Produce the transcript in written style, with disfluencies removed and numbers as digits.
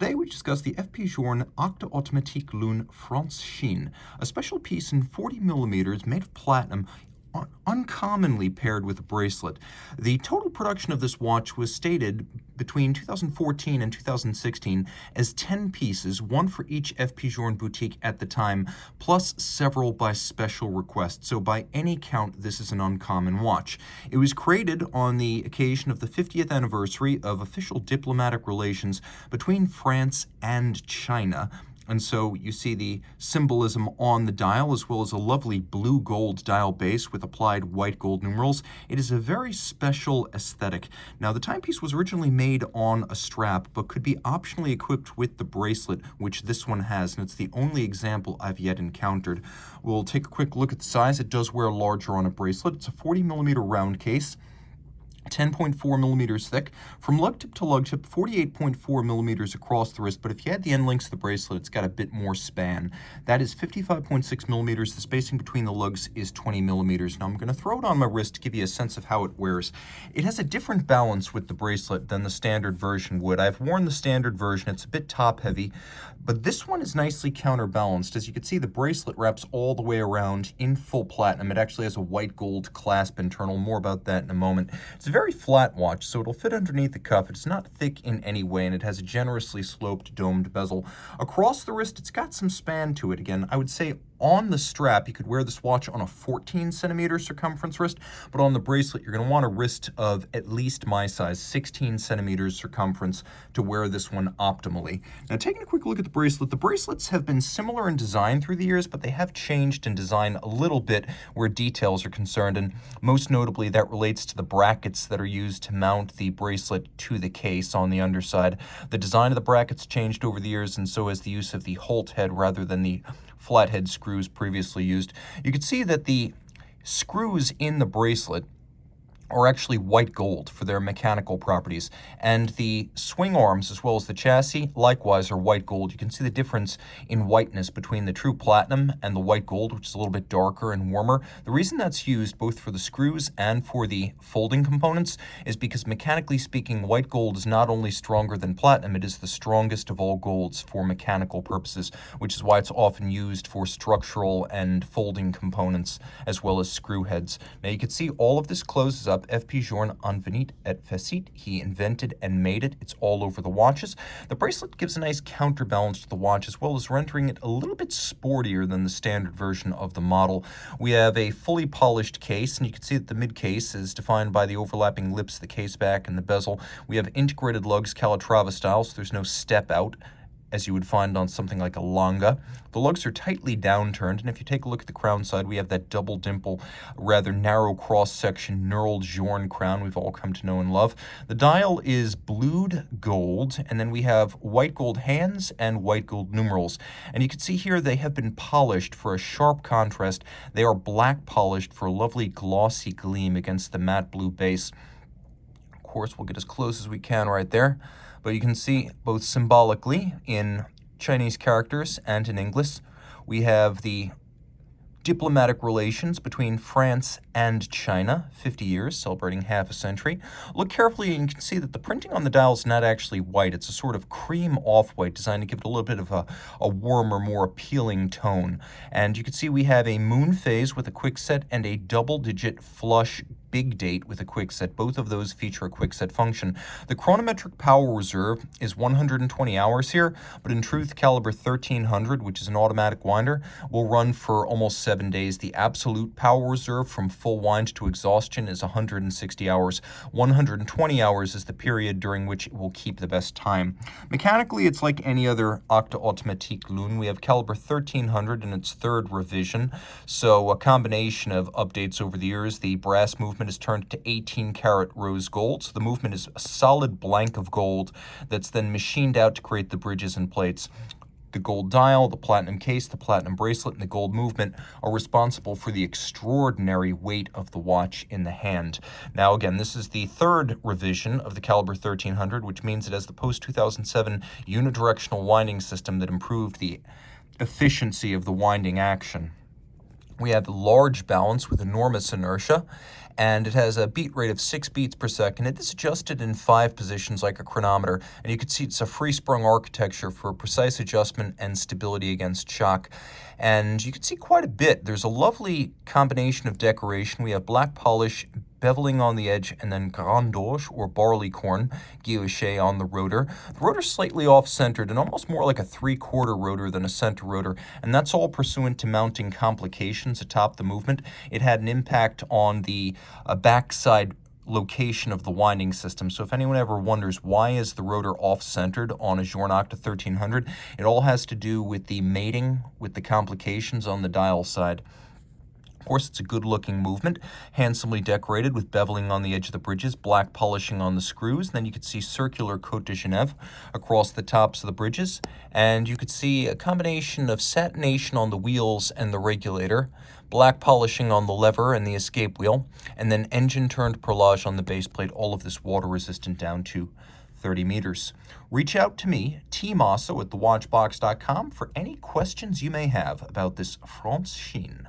Today we discuss the FP Journe Octa Automatique Lune France Chine, a special piece in 40mm made of platinum, uncommonly paired with a bracelet. The total production of this watch was stated between 2014 and 2016 as 10 pieces, one for each FP Journe boutique at the time, plus several by special request. So by any count, this is an uncommon watch. It was created on the occasion of the 50th anniversary of official diplomatic relations between France and China. And so you see the symbolism on the dial, as well as a lovely blue gold dial base with applied white gold numerals. It is a very special aesthetic. Now, the timepiece was originally made on a strap, but could be optionally equipped with the bracelet, which this one has, and it's the only example I've yet encountered. We'll take a quick look at the size. It does wear larger on a bracelet. It's a 40mm round case, 10.4 millimeters thick, from lug tip to lug tip, 48.4 millimeters across the wrist, but if you add the end links of the bracelet, it's got a bit more span. That is 55.6 millimeters. The spacing between the lugs is 20 millimeters. Now I'm going to throw it on my wrist to give you a sense of how it wears. It has a different balance with the bracelet than the standard version would. I've worn the standard version. It's a bit top heavy, but this one is nicely counterbalanced. As you can see, the bracelet wraps all the way around in full platinum. It actually has a white gold clasp internal. More about that in a moment. It's a very flat watch, so it'll fit underneath the cuff. It's not thick in any way, and it has a generously sloped domed bezel. Across the wrist, it's got some span to it. Again, I would say on the strap, you could wear this watch on a 14-centimeter circumference wrist, but on the bracelet, you're going to want a wrist of at least my size, 16 centimeters circumference, to wear this one optimally. Now, taking a quick look at the bracelets have been similar in design through the years, but they have changed in design a little bit where details are concerned, and most notably, that relates to the brackets that are used to mount the bracelet to the case on the underside. The design of the brackets changed over the years, and so has the use of the Holt head rather than the flathead screws previously used. You can see that the screws in the bracelet are actually white gold for their mechanical properties, and the swing arms as well as the chassis likewise are white gold. You can see the difference in whiteness between the true platinum and the white gold, which is a little bit darker and warmer. The reason that's used both for the screws and for the folding components is because, mechanically speaking, white gold is not only stronger than platinum, it is the strongest of all golds for mechanical purposes, which is why it's often used for structural and folding components as well as screw heads. Now you can see all of this closes up. FP Journe en venit et facit. He invented and made it. It's all over the watches. The bracelet gives a nice counterbalance to the watch, as well as rendering it a little bit sportier than the standard version of the model. We have a fully polished case, and you can see that the mid case is defined by the overlapping lips, the case back, and the bezel. We have integrated lugs Calatrava style, so there's no step out as you would find on something like a Longa. The lugs are tightly downturned, and if you take a look at the crown side, we have that double dimple, rather narrow cross-section knurled Journe crown we've all come to know and love. The dial is blued gold, and then we have white gold hands and white gold numerals. And you can see here they have been polished for a sharp contrast. They are black polished for a lovely glossy gleam against the matte blue base. Of course, we'll get as close as we can right there. But you can see both symbolically in Chinese characters and in English, we have the diplomatic relations between France and China, 50 years, celebrating half a century. Look carefully and you can see that the printing on the dial is not actually white. It's a sort of cream off-white designed to give it a little bit of a warmer, more appealing tone. And you can see we have a moonphase with a quickset and a double-digit flush big date with a quickset. Both of those feature a quickset function. The chronometric power reserve is 120 hours here, but in truth, caliber 1300, which is an automatic winder, will run for almost 7 days. The absolute power reserve from full wind to exhaustion is 160 hours. 120 hours is the period during which it will keep the best time. Mechanically, it's like any other Octa Automatique Lune. We have caliber 1300 in its third revision, so a combination of updates over the years. The brass movement is turned to 18-karat rose gold, so the movement is a solid blank of gold that's then machined out to create the bridges and plates. The gold dial, the platinum case, the platinum bracelet, and the gold movement are responsible for the extraordinary weight of the watch in the hand. Now, again, this is the third revision of the caliber 1300, which means it has the post-2007 unidirectional winding system that improved the efficiency of the winding action. We have large balance with enormous inertia, and it has a beat rate of 6 beats per second. It is adjusted in 5 positions like a chronometer, and you can see it's a free-sprung architecture for precise adjustment and stability against shock. And you can see quite a bit. There's a lovely combination of decoration. We have black polish, beveling on the edge, and then grand orge, or barleycorn, guilloche on the rotor. The rotor's slightly off-centered and almost more like a 3/4 rotor than a center rotor, and that's all pursuant to mounting complications atop the movement. It had an impact on the backside location of the winding system. So if anyone ever wonders why is the rotor off-centered on a Journe Octa 1300, it all has to do with the mating with the complications on the dial side. Of course, it's a good-looking movement, handsomely decorated with beveling on the edge of the bridges, black polishing on the screws. Then you could see circular Côte de Genève across the tops of the bridges. And you could see a combination of satination on the wheels and the regulator, black polishing on the lever and the escape wheel, and then engine-turned perlage on the base plate, all of this water-resistant down to 30 meters. Reach out to me, Team Mosso at thewatchbox.com, for any questions you may have about this Francine.